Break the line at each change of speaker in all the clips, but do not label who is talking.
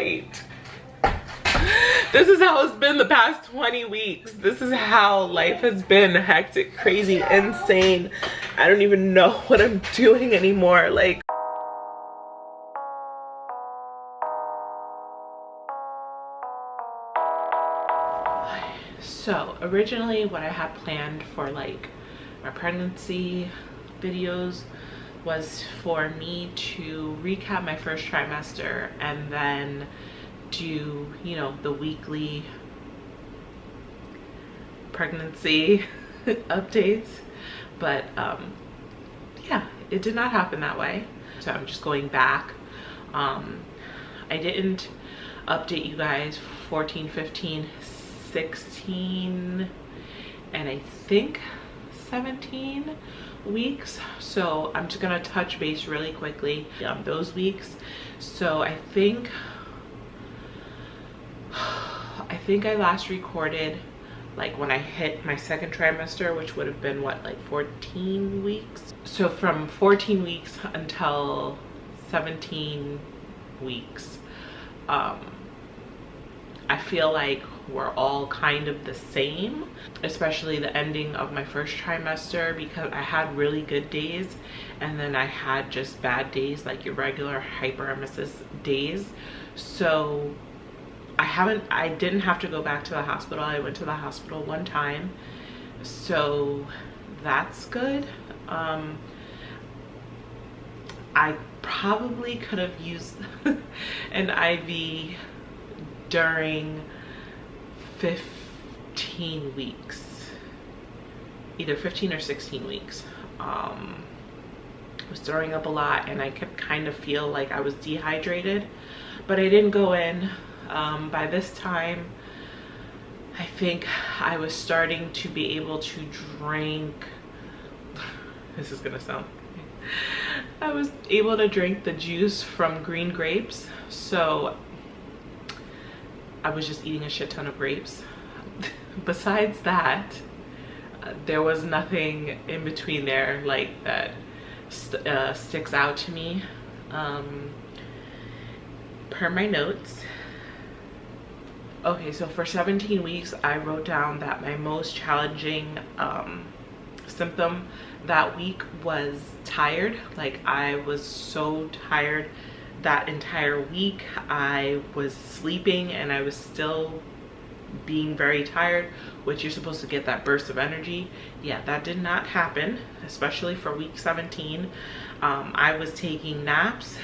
light. This is how it's been the past 20 weeks. This is how life has been. Hectic, crazy, insane. I don't even know what I'm doing anymore. Like, so originally what I had planned for like my pregnancy videos was for me to recap my first trimester and then do, you know, the weekly pregnancy updates. But yeah, it did not happen that way. So I'm just going back. I didn't update you guys 14, 15, 16, and I think 17 weeks. So I'm just gonna touch base really quickly on those weeks. So I think I last recorded like when I hit my second trimester, which would have been what, like 14 weeks. So from 14 weeks until 17 weeks, I feel like we're all kind of the same, especially the ending of my first trimester, because I had really good days and then I had just bad days, like your regular hyperemesis days. So I didn't have to go back to the hospital. I went to the hospital one time, so that's good. I probably could have used an IV during 15 weeks, either 15 or 16 weeks. I was throwing up a lot and I could kind of feel like I was dehydrated, but I didn't go in. By this time, I think I was starting to be able to drink, this is gonna sound, I was able to drink the juice from green grapes. So I was just eating a shit ton of grapes. Besides that, there was nothing in between there like that sticks out to me. Per my notes. Okay, so for 17 weeks, I wrote down that my most challenging symptom that week was tired. Like, I was so tired that entire week. I was sleeping and I was still being very tired, which you're supposed to get that burst of energy. Yeah, that did not happen, especially for week 17. I was taking naps,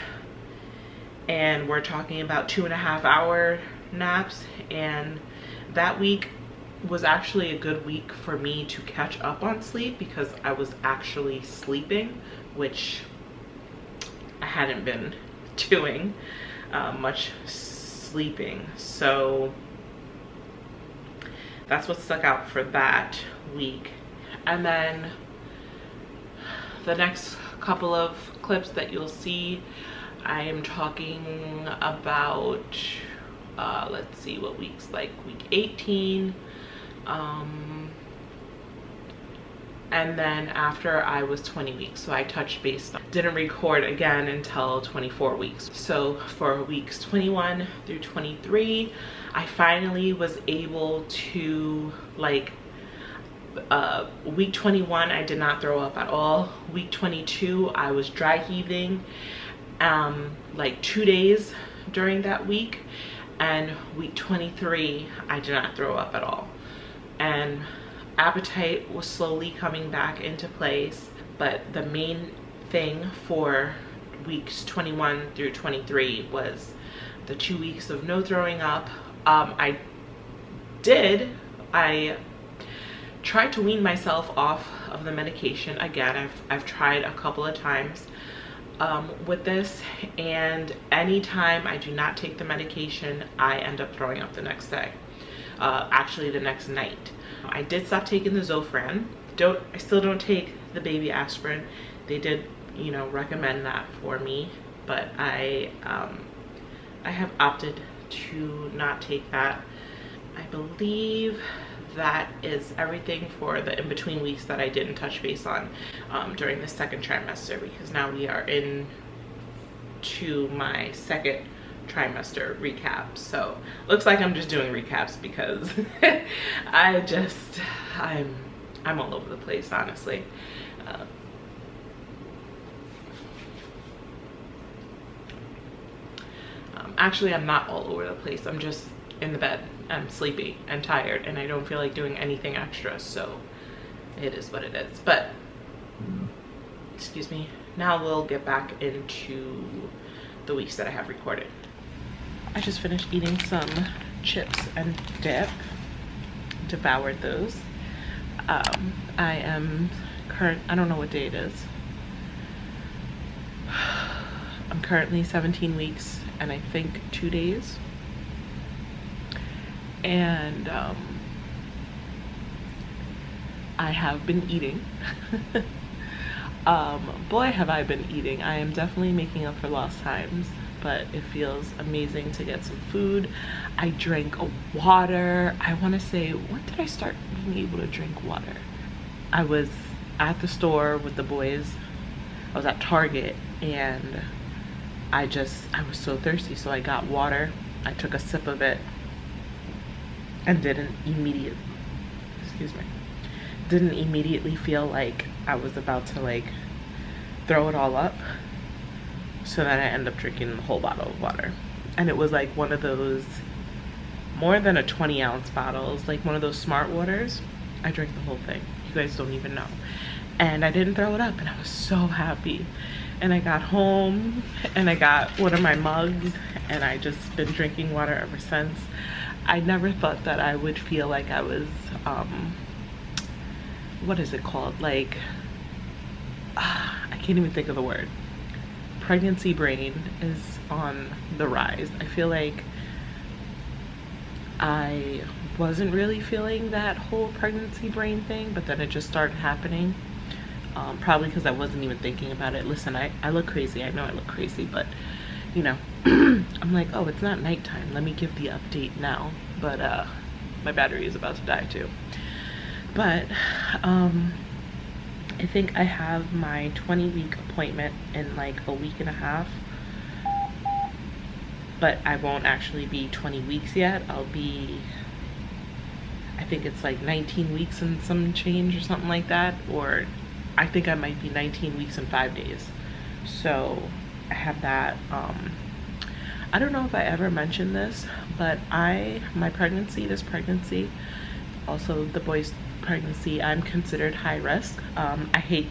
and we're talking about 2.5-hour naps, and that week was actually a good week for me to catch up on sleep because I was actually sleeping, which I hadn't been doing much sleeping. So that's what stuck out for that week. And then the next couple of clips that you'll see, I am talking about let's see what weeks, like week 18, and then after I was 20 weeks. So I touched base, didn't record again until 24 weeks. So for weeks 21 through 23, I finally was able to, like, week 21 I did not throw up at all. Week 22 I was dry heaving like 2 days during that week, and week 23 I did not throw up at all, and appetite was slowly coming back into place. But the main thing for weeks 21 through 23 was the 2 weeks of no throwing up. I tried to wean myself off of the medication again. I've tried a couple of times with this, and anytime I do not take the medication, I end up throwing up the next day, actually the next night. I did stop taking the Zofran. I still don't take the baby aspirin. They did, you know, recommend that for me, but I have opted to not take that. I believe that is everything for the in-between weeks that I didn't touch base on during the second trimester, because now we are in to my second trimester recaps. So looks like I'm just doing recaps because I'm all over the place, honestly. Actually, I'm not all over the place. I'm just in the bed. I'm sleepy and tired and I don't feel like doing anything extra, so it is what it is. But excuse me, now we'll get back into the weeks that I have recorded. I just finished eating some chips and dip, devoured those. I don't know what day it is. I'm currently 17 weeks and I think 2 days. And I have been eating. Boy, have I been eating. I am definitely making up for lost times, but it feels amazing to get some food. I drank water. I want to say, when did I start being able to drink water? I was at the store with the boys. I was at Target and I was so thirsty, so I got water. I took a sip of it and didn't immediately feel like I was about to like throw it all up. So then I ended up drinking the whole bottle of water. And it was like one of those more than a 20-ounce bottles, like one of those smart waters. I drank the whole thing. You guys don't even know. And I didn't throw it up and I was so happy. And I got home and I got one of my mugs and I just been drinking water ever since. I never thought that I would feel like I was, what is it called? Like, I can't even think of the word. Pregnancy brain is on the rise. I feel like I wasn't really feeling that whole pregnancy brain thing, but then it just started happening. Probably because I wasn't even thinking about it. Listen, I look crazy. I know I look crazy, but you know, I'm like, oh, it's not nighttime. Let me give the update now. But my battery is about to die too. But I think I have my 20-week appointment in like a week and a half. But I won't actually be 20 weeks yet. I'll be, I think it's like 19 weeks and some change or something like that. Or I think I might be 19 weeks and 5 days. So I have that. I don't know if I ever mentioned this, but this pregnancy, also the boy's pregnancy, I'm considered high risk. I hate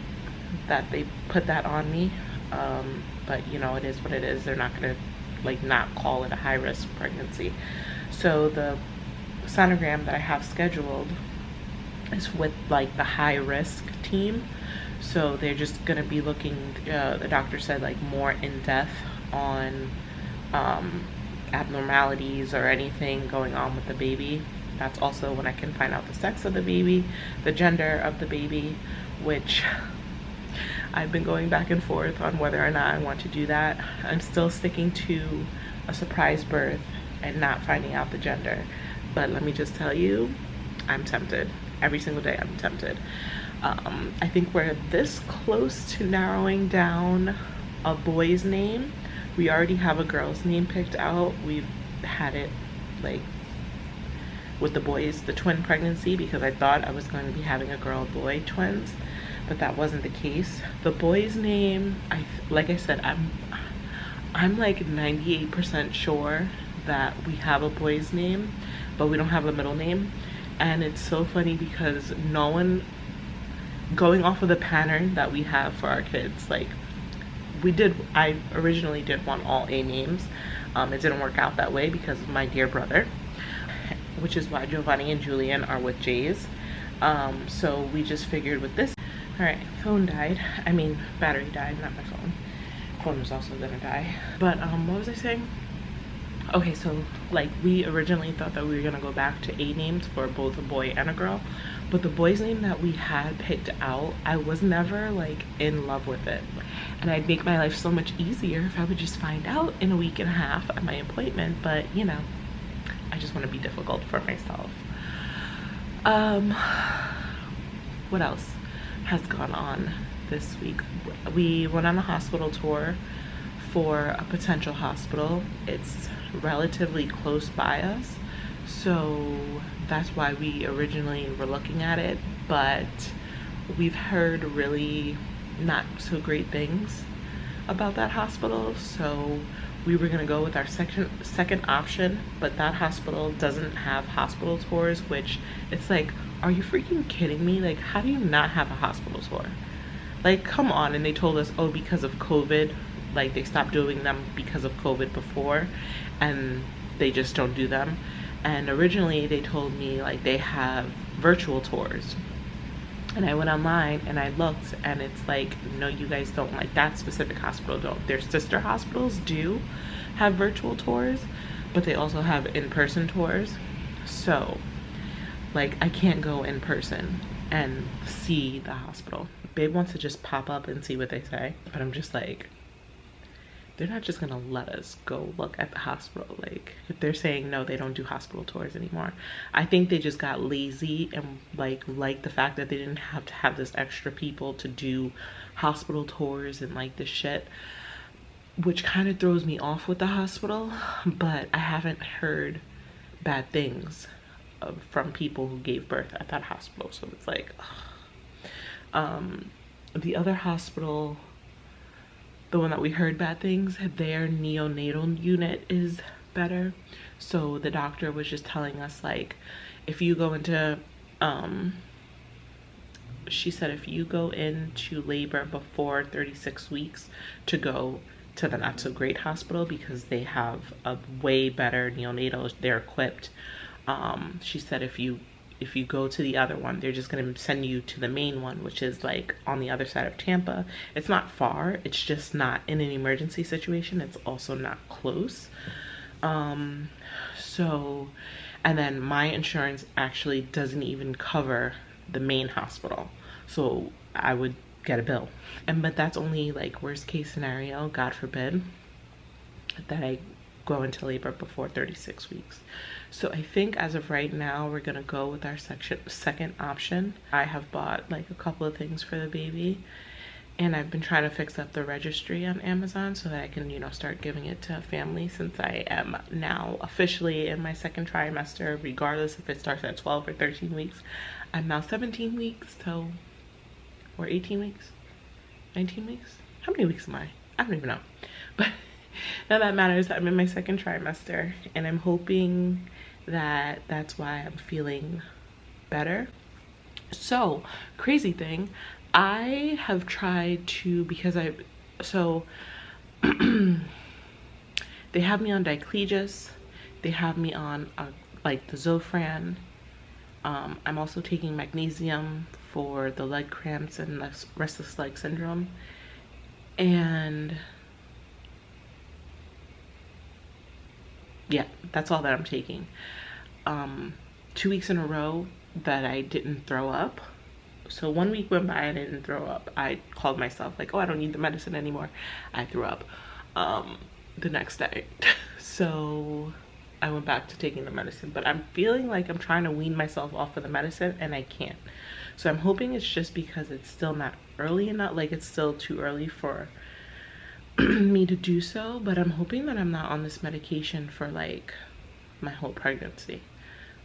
that they put that on me, but you know, it is what it is. They're not gonna like not call it a high risk pregnancy. So the sonogram that I have scheduled is with like the high risk team. So they're just gonna be looking, the doctor said, like more in depth on abnormalities or anything going on with the baby. That's also when I can find out the sex of the baby, the gender of the baby, which I've been going back and forth on whether or not I want to do that. I'm still sticking to a surprise birth and not finding out the gender. But let me just tell you, I'm tempted. Every single day I'm tempted. I think we're this close to narrowing down a boy's name. We already have a girl's name picked out. We've had it like with the boys, the twin pregnancy, because I thought I was going to be having a girl-boy twins, but that wasn't the case. The boy's name, like I said, I'm like 98% sure that we have a boy's name, but we don't have a middle name. And it's so funny because no one, going off of the pattern that we have for our kids, like I originally did want all A names. It didn't work out that way because of my dear brother, which is why Giovanni and Julian are with J's. So we just figured with this. All right, phone died. I mean, battery died, not my phone. Phone was also gonna die. But what was I saying? Okay, so like we originally thought that we were gonna go back to A names for both a boy and a girl, but the boy's name that we had picked out, I was never like in love with it. And I'd make my life so much easier if I would just find out in a week and a half at my appointment, but you know, I just want to be difficult for myself. What else has gone on this week? We went on a hospital tour for a potential hospital. It's relatively close by us, so that's why we originally were looking at it, but we've heard really not so great things about that hospital, so we were gonna go with our second option, but that hospital doesn't have hospital tours, which it's like, are you freaking kidding me? Like, how do you not have a hospital tour? Like, come on. And they told us, oh, because of COVID, like they stopped doing them because of COVID before, and they just don't do them. And originally they told me like they have virtual tours, and I went online and I looked, and it's like, no, you guys don't. Like, that specific hospital don't. Their sister hospitals do have virtual tours, but they also have in-person tours. So like, I can't go in person and see the hospital. Babe wants to just pop up and see what they say, but I'm just like, they're not just gonna let us go look at the hospital. Like, if they're saying no, they don't do hospital tours anymore. I think they just got lazy and like the fact that they didn't have to have this extra people to do hospital tours and like this shit, which kind of throws me off with the hospital. But I haven't heard bad things from people who gave birth at that hospital, so it's like, the other hospital, the one that we heard bad things, their neonatal unit is better. So the doctor was just telling us, like, if you go into she said if you go into labor before 36 weeks, to go to the not so great hospital, because they have a way better neonatal, they're equipped. She said if you go to the other one, they're just going to send you to the main one, which is like on the other side of Tampa. It's not far, it's just not in an emergency situation, it's also not close. So, and then my insurance actually doesn't even cover the main hospital, so I would get a bill. But that's only like worst case scenario, God forbid that I go into labor before 36 weeks. So I think as of right now, we're gonna go with our second option. I have bought like a couple of things for the baby, and I've been trying to fix up the registry on Amazon so that I can, you know, start giving it to a family, since I am now officially in my second trimester, regardless if it starts at 12 or 13 weeks. I'm now 17 weeks, so, or 18 weeks, 19 weeks? How many weeks am I? I don't even know. But none of that matters. I'm in my second trimester, and I'm hoping that that's why I'm feeling better. So, crazy thing, I have tried to, because they have me on diclegis, they have me on like the Zofran. I'm also taking magnesium for the leg cramps and the restless leg syndrome, and yeah, that's all that I'm taking. 2 weeks in a row that I didn't throw up. So 1 week went by, I didn't throw up. I called myself like, oh, I don't need the medicine anymore. I threw up the next day. So I went back to taking the medicine, but I'm feeling like I'm trying to wean myself off of the medicine and I can't. So I'm hoping it's just because it's still not early enough, like it's still too early for me to do so, but I'm hoping that I'm not on this medication for like my whole pregnancy,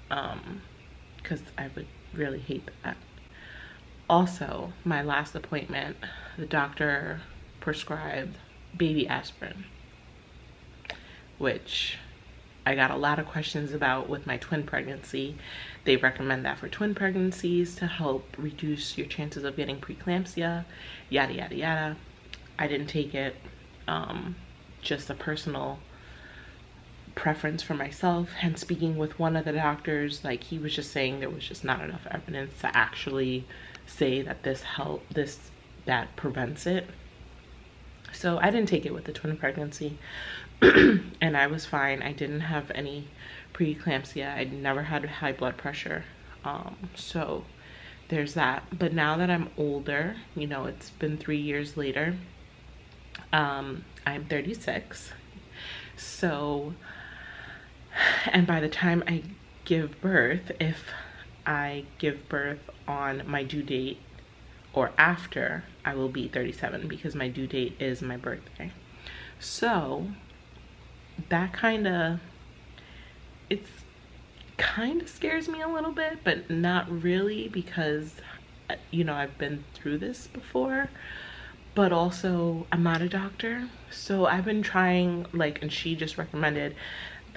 because I would really hate that. Also, my last appointment, the doctor prescribed baby aspirin, which I got a lot of questions about with my twin pregnancy. They recommend that for twin pregnancies to help reduce your chances of getting preeclampsia, yada yada yada. I didn't take it. Just a personal preference for myself. And speaking with one of the doctors, like, he was just saying there was just not enough evidence to actually say that that prevents it. So I didn't take it with the twin pregnancy and I was fine. I didn't have any preeclampsia. I never had high blood pressure. So there's that. But now that I'm older, you know, it's been 3 years later, I'm 36. So, and by the time I give birth, if I give birth on my due date or after, I will be 37, because my due date is my birthday. So that kind of scares me a little bit, but not really, because you know, I've been through this before. But also, I'm not a doctor, so I've been trying, like, and she just recommended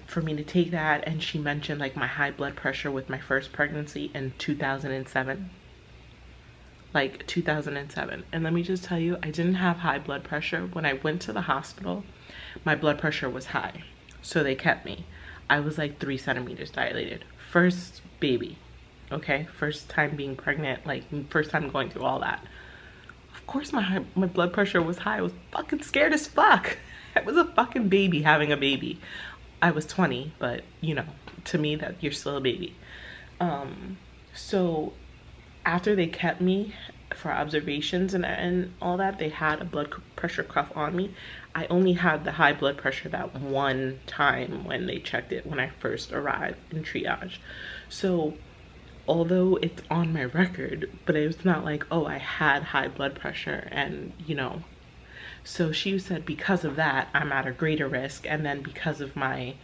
for me to take that, and she mentioned like my high blood pressure with my first pregnancy in 2007. Like 2007. And let me just tell you, I didn't have high blood pressure. When I went to the hospital, my blood pressure was high, so they kept me. I was like 3 centimeters dilated. First baby, okay? First time being pregnant, like first time going through all that. Of course my blood pressure was high. I was fucking scared as fuck. I was a fucking baby having a baby. I was 20, but you know, to me that you're still a baby. So after they kept me for observations and all that, they had a blood pressure cuff on me. I only had the high blood pressure that one time when they checked it when I first arrived in triage. So although it's on my record, but it was not like, oh, I had high blood pressure, and you know. So she said because of that, I'm at a greater risk, and then because of my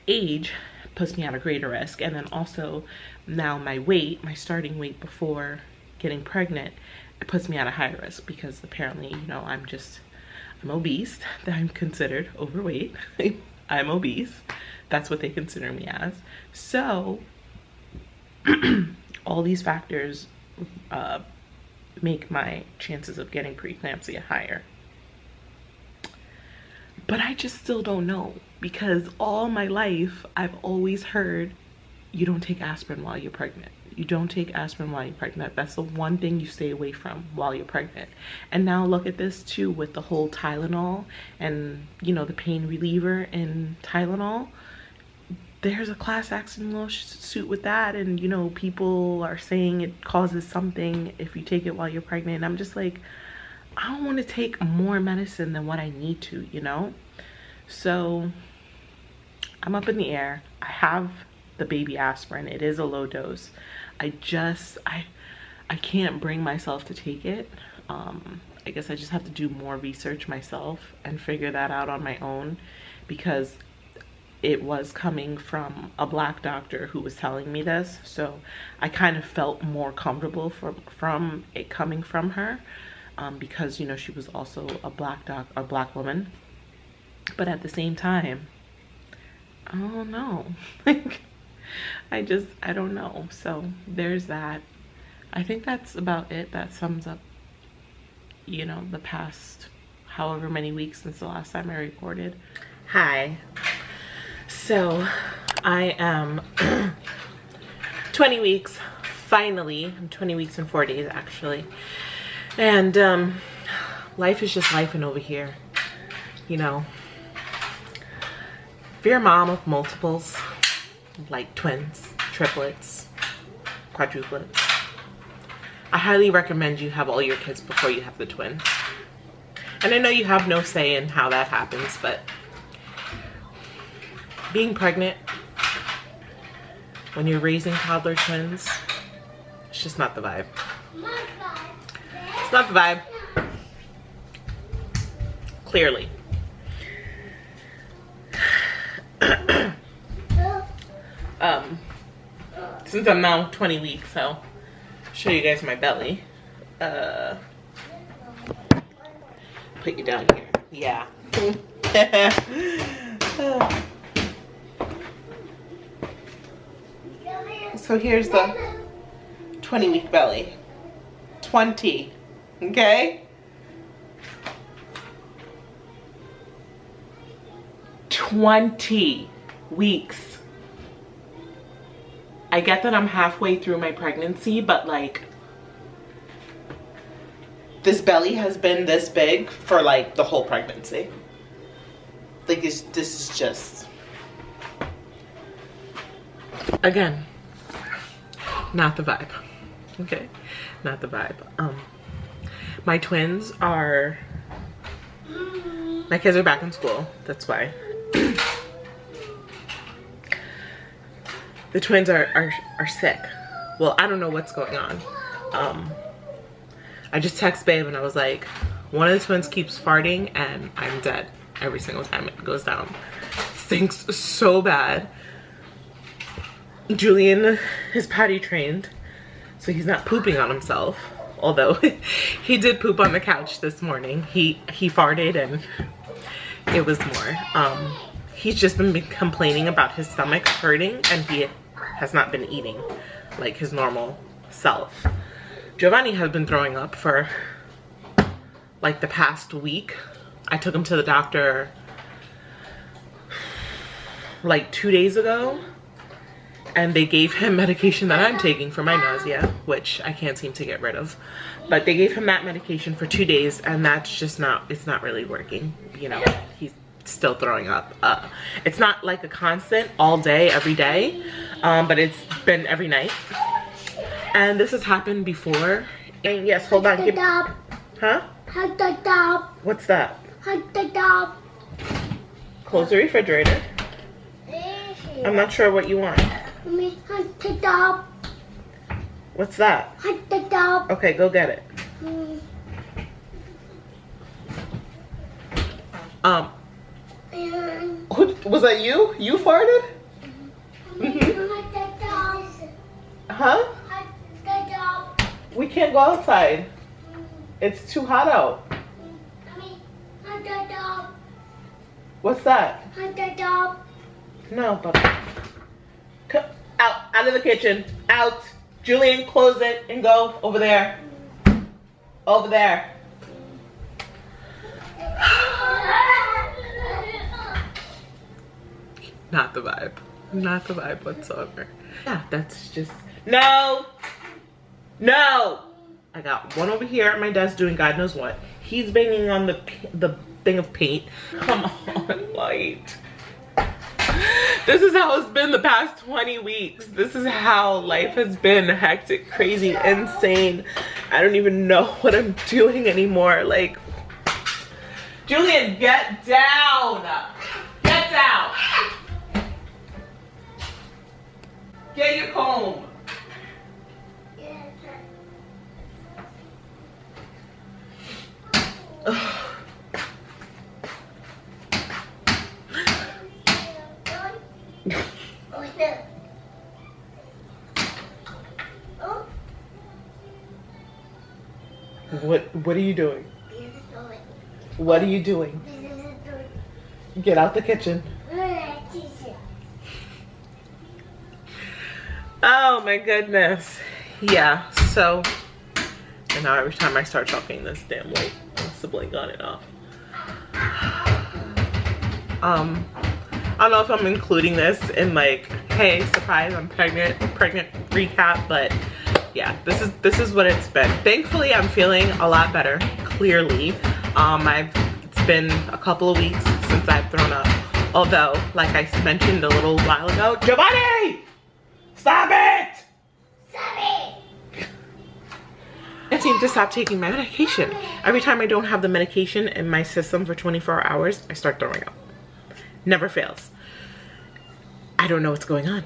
age, puts me at a greater risk, and then also now my weight, my starting weight before getting pregnant, it puts me at a higher risk, because apparently, you know, I'm obese. I'm considered overweight. I'm obese. That's what they consider me as. So all these factors make my chances of getting preeclampsia higher. But I just still don't know, because all my life I've always heard you don't take aspirin while you're pregnant. You don't take aspirin while you're pregnant. That's the one thing you stay away from while you're pregnant. And now look at this too, with the whole Tylenol and, you know, the pain reliever in Tylenol. There's a class action lawsuit with that, and you know, people are saying it causes something if you take it while you're pregnant. And I'm just like, I don't want to take more medicine than what I need to, you know? So I'm up in the air. I have the baby aspirin. It is a low dose. I can't bring myself to take it. I guess I just have to do more research myself and figure that out on my own, because it was coming from a Black doctor who was telling me this. So I kind of felt more comfortable from it coming from her, because, you know, she was also a Black woman. But at the same time, I don't know. I don't know. So there's that. I think that's about it. That sums up, you know, the past however many weeks since the last time I recorded. Hi. So I am 20 weeks, finally. I'm 20 weeks and 4 days actually. And life is just lifing over here, you know. If you're a mom of multiples, like twins, triplets, quadruplets, I highly recommend you have all your kids before you have the twins. And I know you have no say in how that happens, but being pregnant when you're raising toddler twins, it's just not the vibe. It's not the vibe. Clearly. Since I'm now 20 weeks, I'll show you guys my belly. Put you down here. Yeah. So here's the 20-week belly. 20, okay? 20 weeks. I get that I'm halfway through my pregnancy, but like, this belly has been this big for like the whole pregnancy. Like this is just, again, not the vibe. Okay, not the vibe. My twins are, my kids are back in school, that's why. The twins are sick. Well, I don't know what's going on. I just text babe and I was like, One of the twins keeps farting and I'm dead every single time it goes down. Stinks so bad. Julian is potty trained, so he's not pooping on himself. Although he did poop on the couch this morning. He farted and it was more. He's just been complaining about his stomach hurting and he has not been eating like his normal self. Giovanni has been throwing up for like the past week. I took him to the doctor like 2 days ago and they gave him medication that I'm taking for my nausea, which I can't seem to get rid of. But they gave him that medication for 2 days and that's just it's not really working. You know, he's still throwing up. It's not like a constant all day, every day, but it's been every night. And this has happened before. And yes, hold on. Huh? What's that? Close the refrigerator. I'm not sure what you want. What's that? Okay, go get it. Was that you? You farted? Huh? We can't go outside. It's too hot out. What's that? No, Papa. Come out of the kitchen. Out. Julian, close it and go over there. Over there. Not the vibe. Not the vibe whatsoever. Yeah, that's just no. No. I got one over here at my desk doing God knows what. He's banging on the thing of paint. Come on, light. This is how it's been the past 20 weeks. This is how life has been. Hectic, crazy, insane. I don't even know what I'm doing anymore. Like, Julian, get down. Get down. Get your comb. What are you doing? What are you doing? Get out the kitchen. Oh my goodness. Yeah, so and now every time I start talking this damn light wants to blink on and off. I don't know if I'm including this in like, hey, surprise, I'm pregnant recap, but yeah, this is what it's been. Thankfully, I'm feeling a lot better, clearly. It's been a couple of weeks since I've thrown up. Although, like I mentioned a little while ago, Giovanni! Stop it! Stop it! I seem to stop taking my medication. Every time I don't have the medication in my system for 24 hours, I start throwing up. Never fails. I don't know what's going on.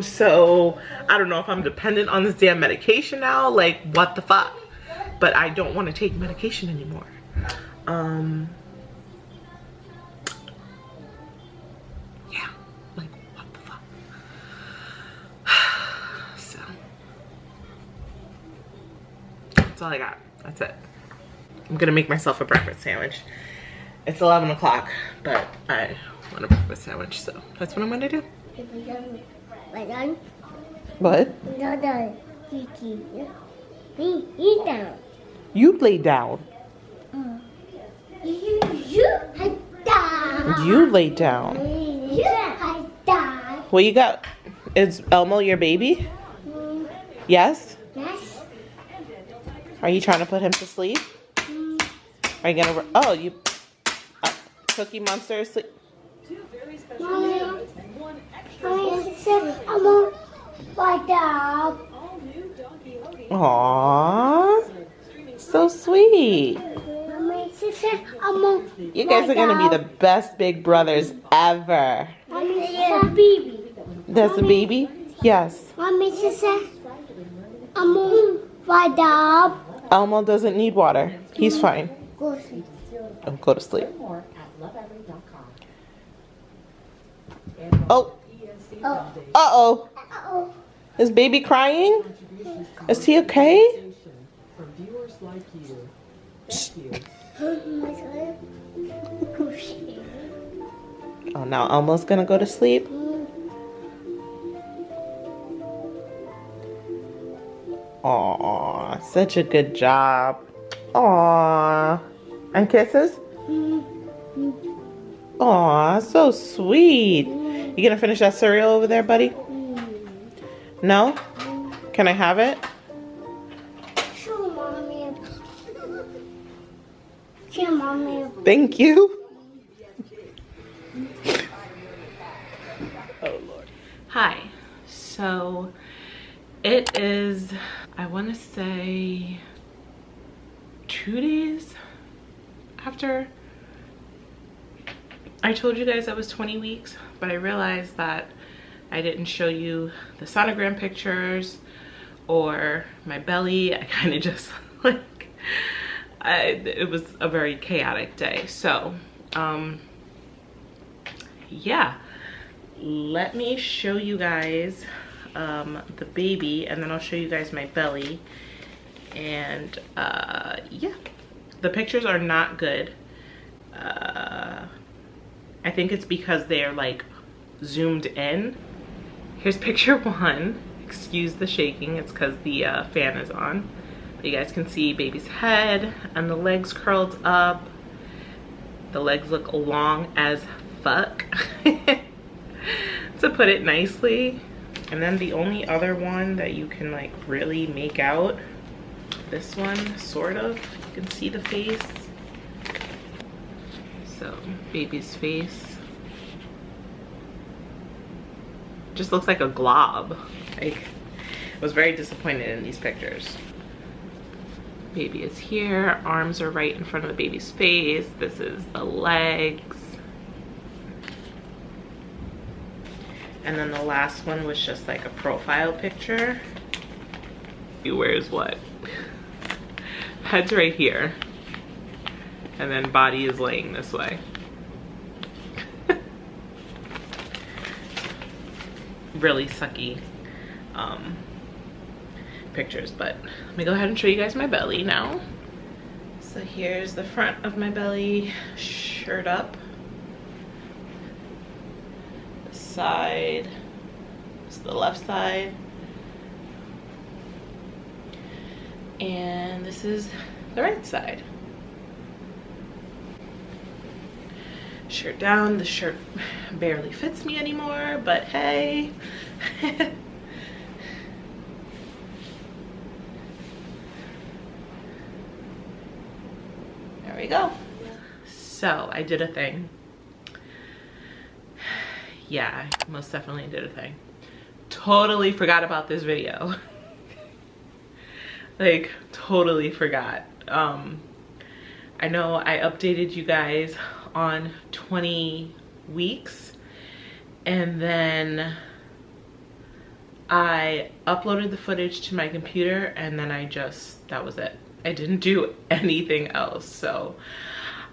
So I don't know if I'm dependent on this damn medication now, like what the fuck, but I don't want to take medication anymore. Yeah, like what the fuck. So that's all I got. That's it. I'm gonna make myself a breakfast sandwich. It's 11 o'clock, but I want a breakfast sandwich, so that's what I'm gonna do. What? You lay down. You lay down. What you got? Is Elmo your baby? Yes? Yes. Are you trying to put him to sleep? Are you gonna, oh, you, Cookie Monster is asleep. Aww, so sweet. You guys are gonna be the best big brothers ever. That's a baby? Yes. Elmo doesn't need water. He's fine.
Go to sleep.
Don't go to sleep. Oh. Uh-oh.
Uh-oh.
Is baby crying? Is he okay? Oh, now Elmo's gonna go to sleep. Aw, such a good job. Aw. And kisses? Aw, so sweet. You gonna finish that cereal over there, buddy? No? Can I have it?
Sure, Mommy. Sure, Mommy.
Thank you. Oh, Lord. Hi. So, it is, I want to say, 2 days after I told you guys I was 20 weeks, but I realized that I didn't show you the sonogram pictures or my belly. I kind of just like, it was a very chaotic day. So, yeah, let me show you guys the baby, and then I'll show you guys my belly. And yeah, the pictures are not good. I think it's because they're like zoomed in. Here's picture 1. Excuse the shaking, it's because the fan is on. But you guys can see baby's head and the legs curled up. The legs look long as fuck, to put it nicely. And then the only other one that you can like really make out, this one, sort of, you can see the face. So, baby's face just looks like a glob. Like, I was very disappointed in these pictures. Baby is here, arms are right in front of the baby's face. This is the legs. And then the last one was just like a profile picture. Where's what? Head's right here. And then body is laying this way. Really sucky pictures, but let me go ahead and show you guys my belly now. So here's the front of my belly, shirt up. The side, it's the left side. And this is the right side. Shirt down. The shirt barely fits me anymore, but hey. There we go. So I did a thing. Yeah, I most definitely did a thing. Totally forgot about this video. Like, totally forgot. I know I updated you guys on 20 weeks, and then I uploaded the footage to my computer, and then that was it. I didn't do anything else. So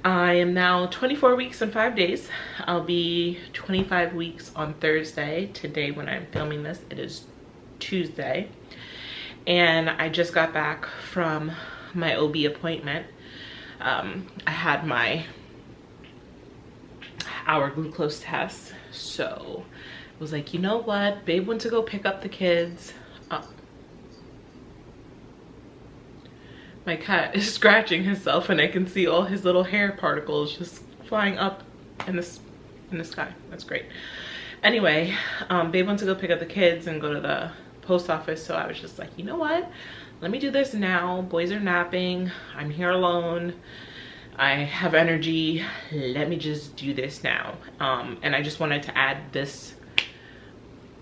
I am now 24 weeks and 5 days. I'll be 25 weeks on Thursday. Today, when I'm filming this, it is Tuesday. And I just got back from my OB appointment. I had my hour glucose test, so I was like, you know what, babe went to go pick up the kids. My cat is scratching himself, and I can see all his little hair particles just flying up in the sky. That's great. Anyway, babe went to go pick up the kids and go to the post office, so I was just like, you know what, let me do this now. Boys are napping, I'm here alone, I have energy, let me just do this now. And I just wanted to add this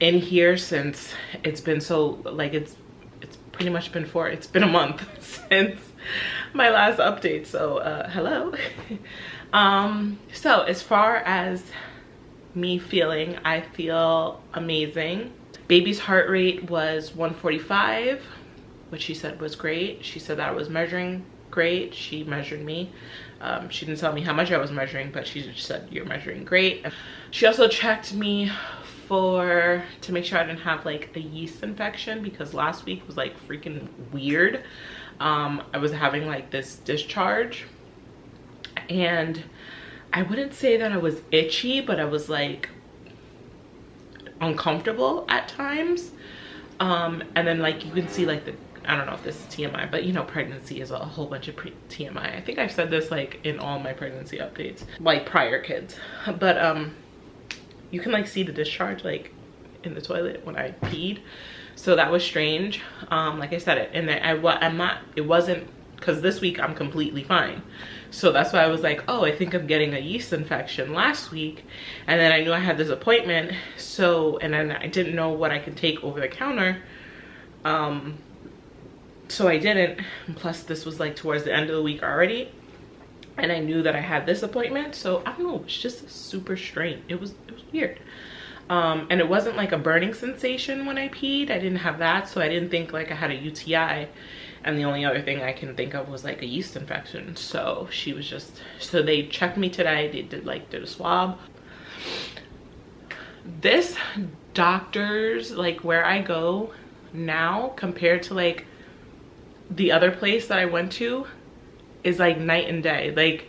in here since it's been so, like, it's pretty much been it's been a month since my last update. So hello. So as far as me feeling, I feel amazing. Baby's heart rate was 145, which she said was great. She said that I was measuring great. She measured me. She didn't tell me how much I was measuring, but she just said, you're measuring great. She also checked me to make sure I didn't have like a yeast infection, because last week was like freaking weird. I was having like this discharge, and I wouldn't say that I was itchy, but I was like uncomfortable at times. And then like you can see like I don't know if this is TMI, but you know, pregnancy is a whole bunch of TMI. I think I've said this like in all my pregnancy updates, like prior kids. But you can like see the discharge like in the toilet when I peed. So that was strange. Like I said, it wasn't, because this week I'm completely fine. So that's why I was like, oh, I think I'm getting a yeast infection last week. And then I knew I had this appointment. So, and then I didn't know what I could take over the counter. So I didn't. And plus this was like towards the end of the week already. And I knew that I had this appointment. So I don't know, it's just super strange. It was weird. And it wasn't like a burning sensation when I peed. I didn't have that. So I didn't think like I had a UTI. And the only other thing I can think of was like a yeast infection. So she was just, so they checked me today. They did a swab. This doctor's, like where I go now compared to like the other place that I went to, is like night and day. Like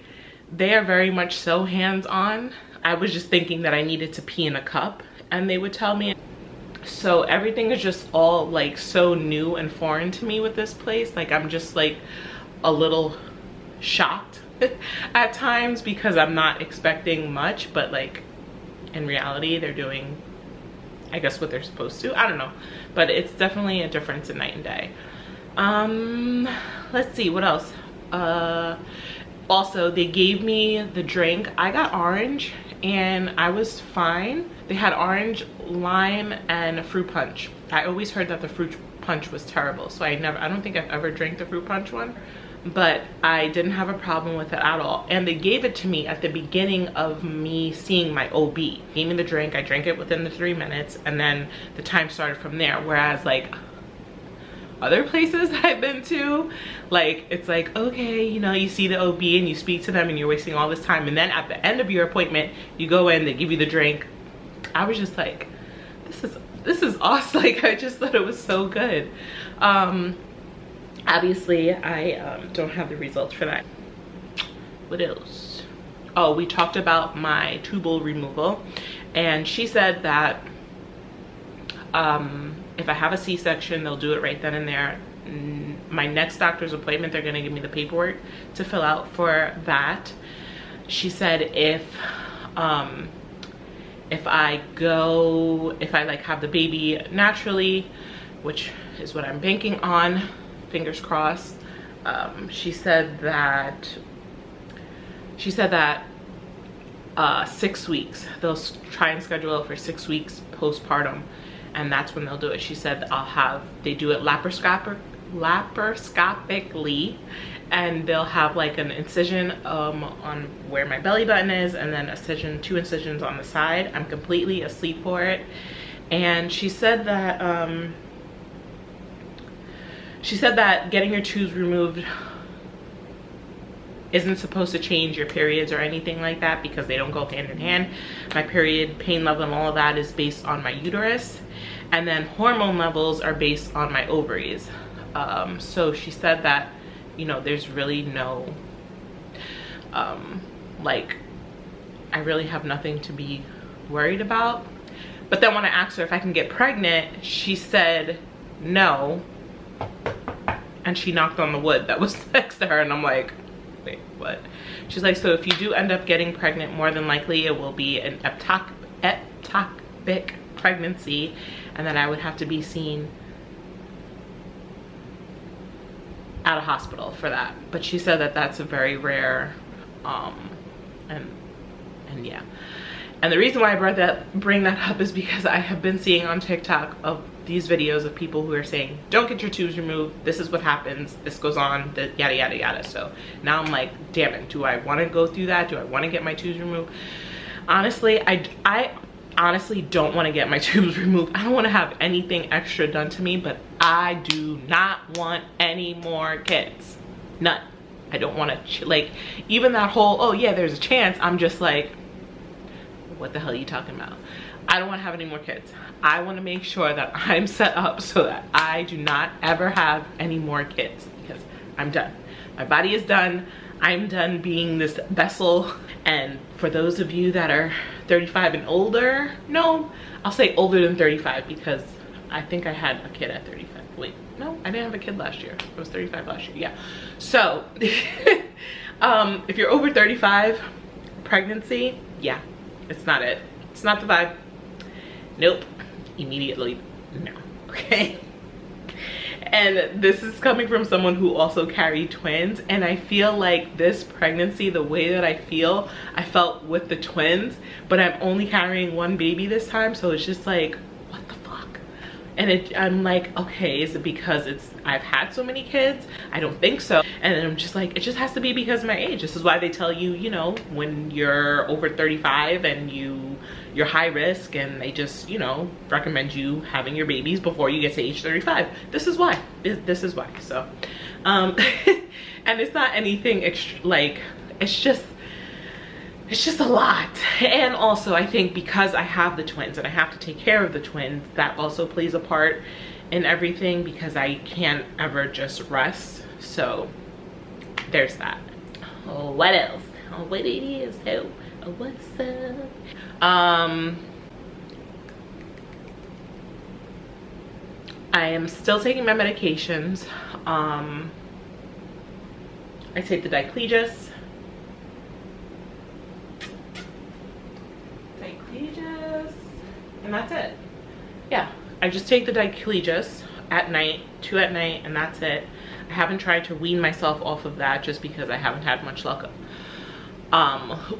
they are very much so hands-on. I was just thinking that I needed to pee in a cup and they would tell me. So everything is just all like so new and foreign to me with this place. Like I'm just like a little shocked at times, because I'm not expecting much, but like in reality they're doing, I guess, what they're supposed to. I don't know, but it's definitely a difference in night and day. Let's see what else. Also they gave me the drink. I got orange and I was fine. They had orange, lime, and a fruit punch. I always heard that the fruit punch was terrible, so I don't think I've ever drank the fruit punch one, but I didn't have a problem with it at all. And they gave it to me at the beginning of me seeing my OB. Gave me the drink, I drank it within the 3 minutes, and then the time started from there. Whereas like other places that I've been to, like it's like, okay, you know, you see the OB and you speak to them and you're wasting all this time, and then at the end of your appointment you go in, they give you the drink. I was just like, this is awesome. Like I just thought it was so good. Obviously I don't have the results for that. What else? Oh, we talked about my tubal removal, and she said that if I have a C-section, they'll do it right then and there. My next doctor's appointment, they're gonna give me the paperwork to fill out for that. She said if I like have the baby naturally, which is what I'm banking on, fingers crossed. She said that 6 weeks, they'll try and schedule it for 6 weeks postpartum, and that's when they'll do it. She said they do it laparoscopically, and they'll have like an incision on where my belly button is, and then 2 incisions on the side. I'm completely asleep for it. And she said that getting your tubes removed isn't supposed to change your periods or anything like that, because they don't go hand in hand. My period pain level and all of that is based on my uterus, and then hormone levels are based on my ovaries. So she said that, you know, there's really no like I really have nothing to be worried about. But then when I asked her if I can get pregnant, she said no, and she knocked on the wood that was next to her, and I'm like, wait, what? She's like, so if you do end up getting pregnant, more than likely it will be an ectopic pregnancy, and then I would have to be seen at a hospital for that. But she said that that's a very rare, and yeah. And the reason why I bring that up is because I have been seeing on TikTok of these videos of people who are saying, don't get your tubes removed, this is what happens, this goes on, yada yada yada. So now I'm like, damn it, do I want to go through that? Do I want to get my tubes removed? Honestly, I honestly don't want to get my tubes removed. I don't want to have anything extra done to me, but I do not want any more kids. None. I don't want to, like, even that whole, oh yeah, there's a chance, I'm just like, what the hell are you talking about? I don't want to have any more kids. I want to make sure that I'm set up so that I do not ever have any more kids, because I'm done. My body is done. I'm done being this vessel. And for those of you that are 35 and older, no, I'll say older than 35, because I think I had a kid at 35. Wait, no, I didn't have a kid last year. I was 35 last year, yeah. So, if you're over 35, pregnancy, yeah, it's not it. It's not the vibe. Nope, immediately no, okay? And this is coming from someone who also carried twins, and I feel like this pregnancy, the way that I felt with the twins, but I'm only carrying one baby this time, so it's just like, what the fuck? And I'm like, okay, is it because I've had so many kids? I don't think so. And then I'm just like, it just has to be because of my age. This is why they tell you, you know, when you're over 35 and you're high risk, and they just, you know, recommend you having your babies before you get to age 35. This is why. This is why. So, and it's not anything extra, like, it's just a lot. And also I think because I have the twins and I have to take care of the twins, that also plays a part in everything, because I can't ever just rest. So there's that. Oh, what else? Oh, what it is? Oh, what's up? I am still taking my medications. I take the diclegis. And that's it. Yeah, I just take the diclegis at night, 2 at night, and that's it. I haven't tried to wean myself off of that just because I haven't had much luck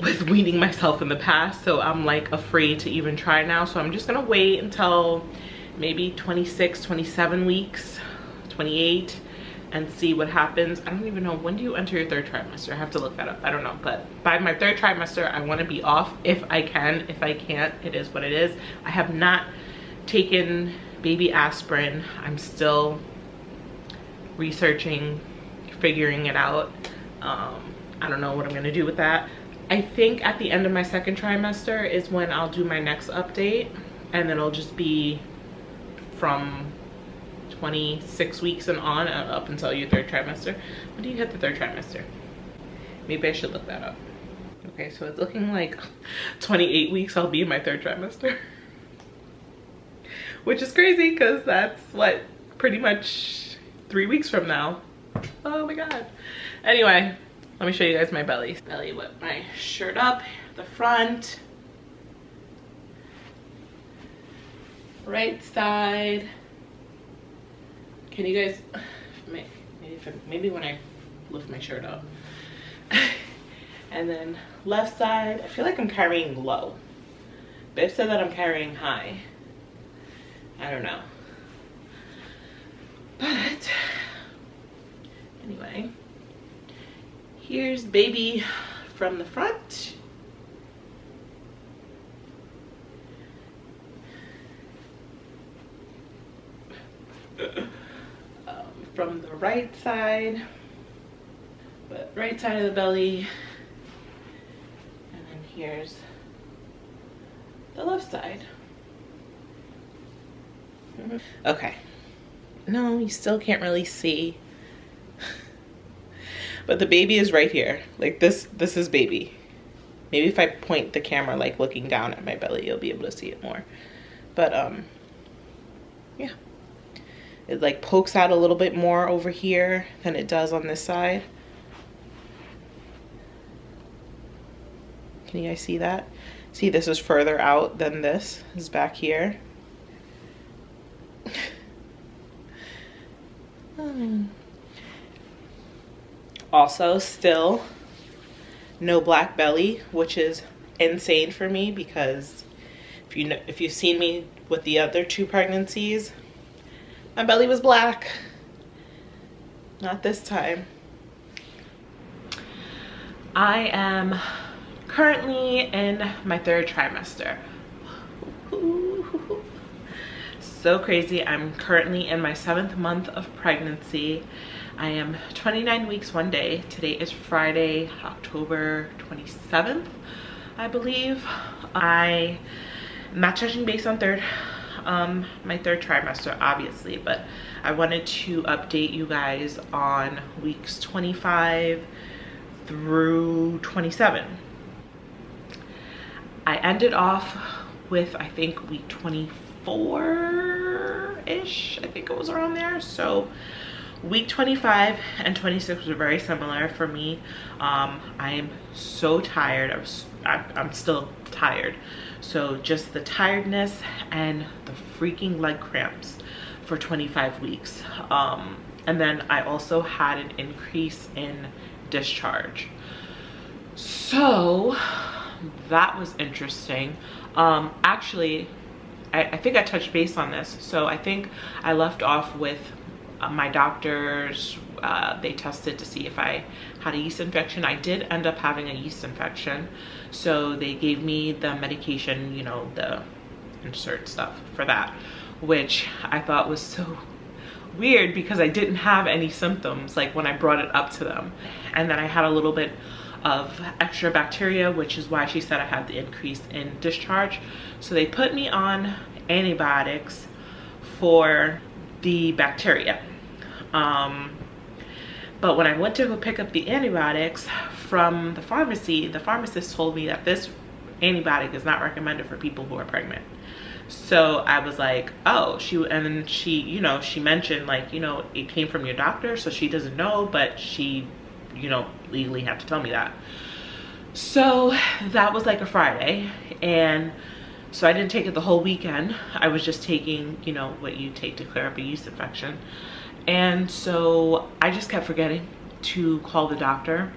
with weaning myself in the past, so I'm like afraid to even try now. So I'm just gonna wait until maybe 26, 27 weeks, 28, and see what happens. I don't even know, when do you enter your 3rd trimester? I have to look that up. I don't know, but by my 3rd trimester, I want to be off if I can. If I can't, it is what it is. I have not taken baby aspirin. I'm still researching, figuring it out. I don't know what I'm gonna do with that. I think at the end of my 2nd trimester is when I'll do my next update, and then it'll just be from 26 weeks and on up until your 3rd trimester. When do you hit the 3rd trimester? Maybe I should look that up. Okay, so it's looking like 28 weeks I'll be in my 3rd trimester. Which is crazy, because that's what, pretty much 3 weeks from now. Oh my god. Anyway, let me show you guys my belly. Belly with my shirt up, the front, right side. Can you guys, maybe when I lift my shirt up. And then left side, I feel like I'm carrying low. Babe said that I'm carrying high. I don't know. But anyway, here's baby from the front. From the right side, but right side of the belly, and then here's the left side. Okay, no, you still can't really see, but the baby is right here. Like this is baby. Maybe if I point the camera like looking down at my belly, you'll be able to see it more. But yeah, it like pokes out a little bit more over here than it does on this side. Can you guys see that? See, this is further out than this is back here. Also, still no black belly, which is insane for me, because if you've seen me with the other 2 pregnancies, my belly was black. Not this time. I am currently in my 3rd trimester. So crazy. I'm currently in my 7th month of pregnancy. I am 29 weeks 1 day. Today is Friday, October 27th, I believe. I'm not touching base on my third trimester, obviously, but I wanted to update you guys on weeks 25 through 27. I ended off with, I think, week 24-ish. I think it was around there. So week 25 and 26 were very similar for me. I am so tired. I'm still tired. So just the tiredness and the freaking leg cramps for 25 weeks. And then I also had an increase in discharge. So that was interesting. Actually, I think I touched base on this. So I think I left off with my doctors. They tested to see if I had a yeast infection. I did end up having a yeast infection. So they gave me the medication, you know, the insert stuff for that, which I thought was so weird because I didn't have any symptoms like when I brought it up to them. And then I had a little bit of extra bacteria, which is why she said I had the increase in discharge. So they put me on antibiotics for the bacteria. But when I went to go pick up the antibiotics from the pharmacy, the pharmacist told me that this antibiotic is not recommended for people who are pregnant. So I was like, oh, and then she, you know, she mentioned like, you know, it came from your doctor, so she doesn't know, but she, you know, legally had to tell me that. So that was like a Friday, and so I didn't take it the whole weekend. I was just taking, you know, what you take to clear up a yeast infection. And so I just kept forgetting to call the doctor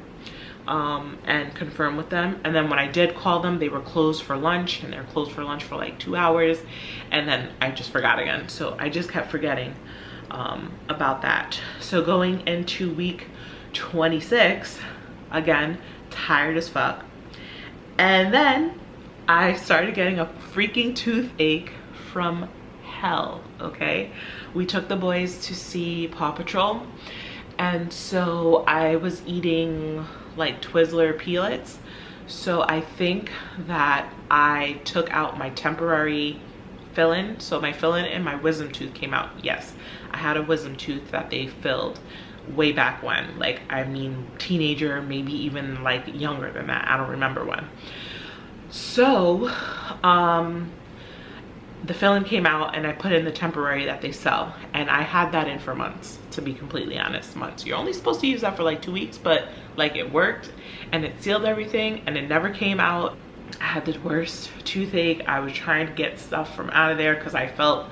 and confirm with them. And then when I did call them, they were closed for lunch, and they're closed for lunch for like 2 hours. And then I just forgot again. So I just kept forgetting about that. So going into week 26, again, tired as fuck. And then I started getting a freaking toothache from hell, okay? We took the boys to see Paw Patrol, and so I was eating like Twizzler peanuts. So I think that I took out my temporary fill-in. So my fill-in and my wisdom tooth came out. Yes, I had a wisdom tooth that they filled way back when, like, I mean, teenager, maybe even like younger than that. I don't remember when. So the fill-in came out, and I put in the temporary that they sell, and I had that in for months, to be completely honest. Months. You're only supposed to use that for like 2 weeks, but like it worked, and it sealed everything, and it never came out. I had the worst toothache. I was trying to get stuff from out of there because I felt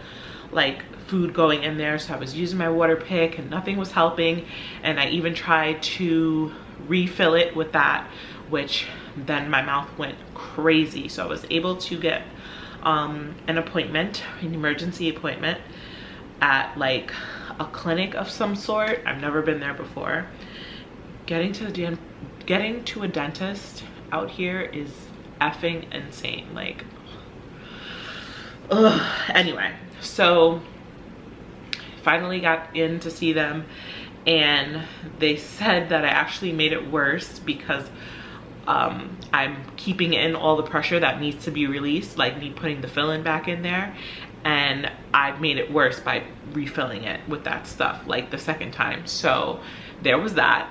like food going in there, so I was using my water pick and nothing was helping. And I even tried to refill it with that, which then my mouth went crazy. So I was able to get an appointment, an emergency appointment at like a clinic of some sort. I've never been there before. Getting to a dentist out here is effing insane. Like, ugh. Anyway, so finally got in to see them, and they said that I actually made it worse because I'm keeping in all the pressure that needs to be released, like me putting the fill-in back in there, and I made it worse by refilling it with that stuff like the second time. So there was that.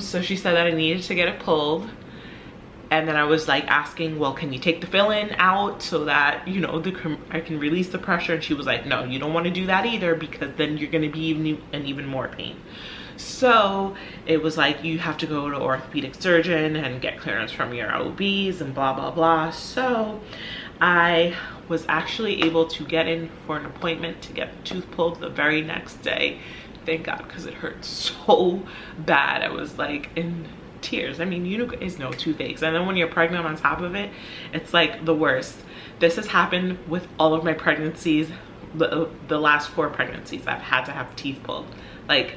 So she said that I needed to get it pulled, and then I was like asking, well, can you take the fill-in out so that, you know, I can release the pressure? And she was like, no, you don't want to do that either, because then you're going to be in even more pain. So it was like, you have to go to orthopedic surgeon and get clearance from your OBs and blah, blah, blah. So I was actually able to get in for an appointment to get the tooth pulled the very next day. Thank God, because it hurt so bad. I was like in tears. I mean, you guys know toothaches, and then when you're pregnant on top of it, it's like the worst. This has happened with all of my pregnancies. The last 4 pregnancies, I've had to have teeth pulled. Like,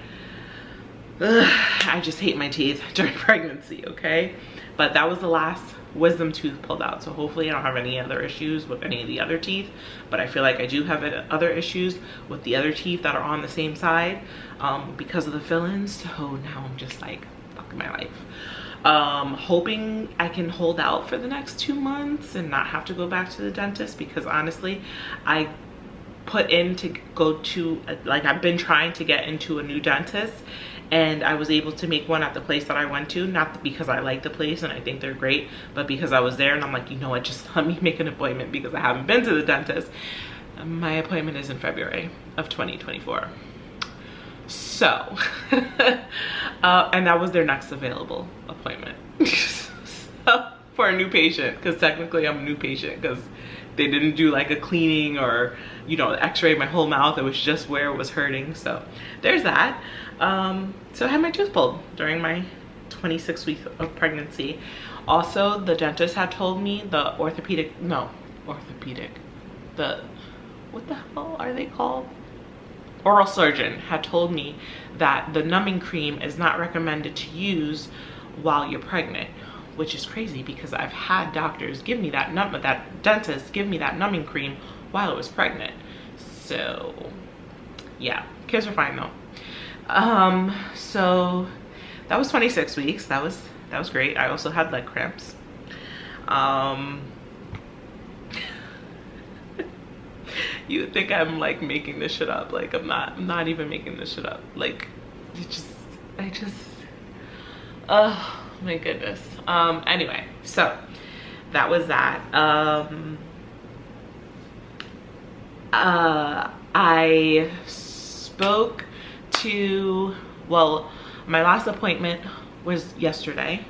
ugh, I just hate my teeth during pregnancy, okay? But that was the last wisdom tooth pulled out. So hopefully I don't have any other issues with any of the other teeth, but I feel like I do have other issues with the other teeth that are on the same side because of the fill-ins. So now I'm just like, fuck my life. Hoping I can hold out for the next 2 months and not have to go back to the dentist, because honestly I put in to go to, like, I've been trying to get into a new dentist, and I was able to make one at the place that I went to, not because I like the place and I think they're great, but because I was there and I'm like, you know what, just let me make an appointment because I haven't been to the dentist. My appointment is in February of 2024. So, and that was their next available appointment. So, for a new patient, because technically I'm a new patient, because they didn't do like a cleaning or, you know, x-ray my whole mouth. It was just where it was hurting. So there's that. So I had my tooth pulled during my 26 weeks of pregnancy. Also, the dentist had told me, the what the hell are they called? Oral surgeon had told me that the numbing cream is not recommended to use while you're pregnant, which is crazy because I've had doctors give me that dentist give me that numbing cream while I was pregnant. So yeah, kids are fine though. So that was 26 weeks. That was great. I also had leg cramps. You would think I'm like making this shit up. Like I'm not even making this shit up. Like oh my goodness. Anyway, so that was that. I spoke to, well, my last appointment was yesterday.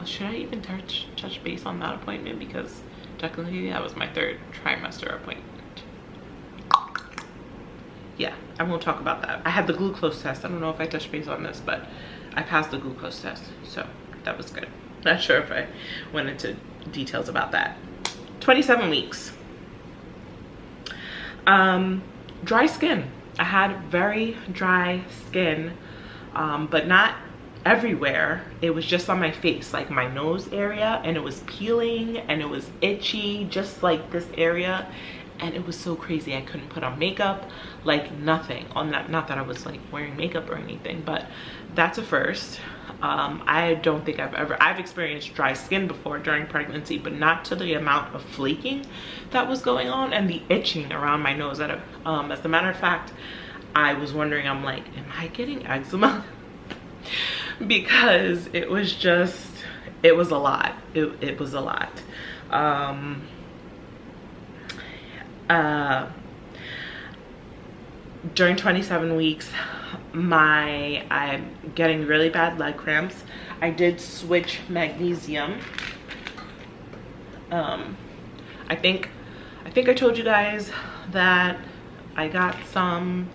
Should I even touch base on that appointment, because technically that was my 3rd trimester appointment. Yeah, I won't talk about that. I had the glucose test. I don't know if I touched base on this, but I passed the glucose test, so that was good. Not sure if I went into details about that. 27 weeks. Dry skin. I had very dry skin, but not everywhere. It was just on my face, like my nose area, and it was peeling and it was itchy, just like this area. And it was so crazy. I couldn't put on makeup, like nothing on that. Not that I was like wearing makeup or anything, but that's a first. I don't think I've experienced dry skin before during pregnancy, but not to the amount of flaking that was going on and the itching around my nose. As a matter of fact, I was wondering, I'm like, am I getting eczema? Because it was a lot. It was a lot. During 27 weeks, I'm getting really bad leg cramps. I did switch magnesium. I think I told you guys that I got some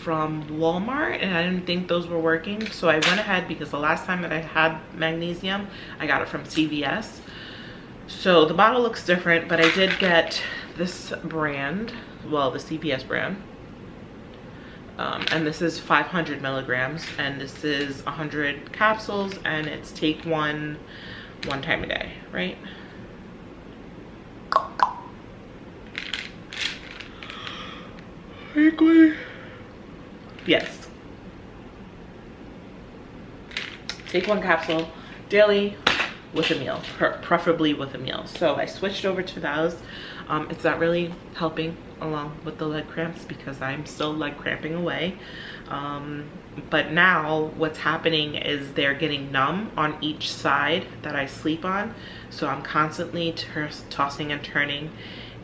from Walmart and I didn't think those were working, so I went ahead, because the last time that I had magnesium I got it from CVS. So the bottle looks different, but I did get this brand, well, the CVS brand, and this is 500 milligrams, and this is 100 capsules, and it's take one time a day, right? Yes. Take 1 capsule daily with a meal, preferably with a meal. So I switched over to those. It's not really helping along with the leg cramps because I'm still leg cramping away. But now what's happening is they're getting numb on each side that I sleep on. So I'm constantly tossing and turning,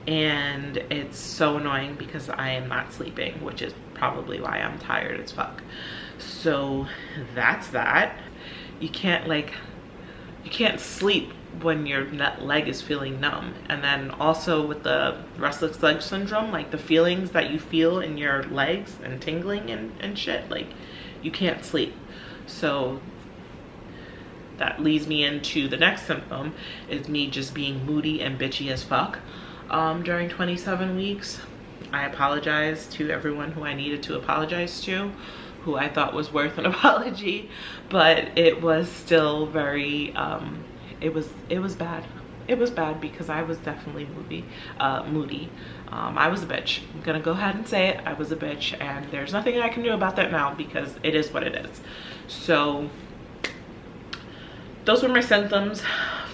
and it's so annoying because I am not sleeping, which is probably why I'm tired as fuck. So that's that. You can't sleep when your leg is feeling numb. And then also with the restless leg syndrome, like the feelings that you feel in your legs and tingling and shit, like you can't sleep. So that leads me into the next symptom, is me just being moody and bitchy as fuck during 27 weeks. I apologize to everyone who I needed to apologize to, who I thought was worth an apology, but it was still very it was bad. It was bad because I was definitely moody. I was a bitch. I'm gonna go ahead and say it. I was a bitch, and there's nothing I can do about that now because it is what it is. So those were my symptoms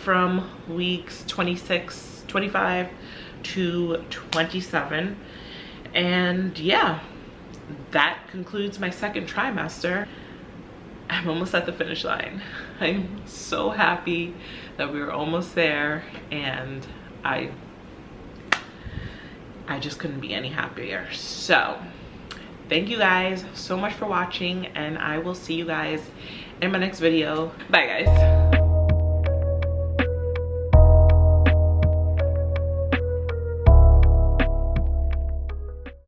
from weeks 26, 25 to 27. And yeah, that concludes my second trimester. I'm almost at the finish line. I'm so happy that we were almost there, and I just couldn't be any happier. So thank you guys so much for watching, and I will see you guys in my next video. Bye guys.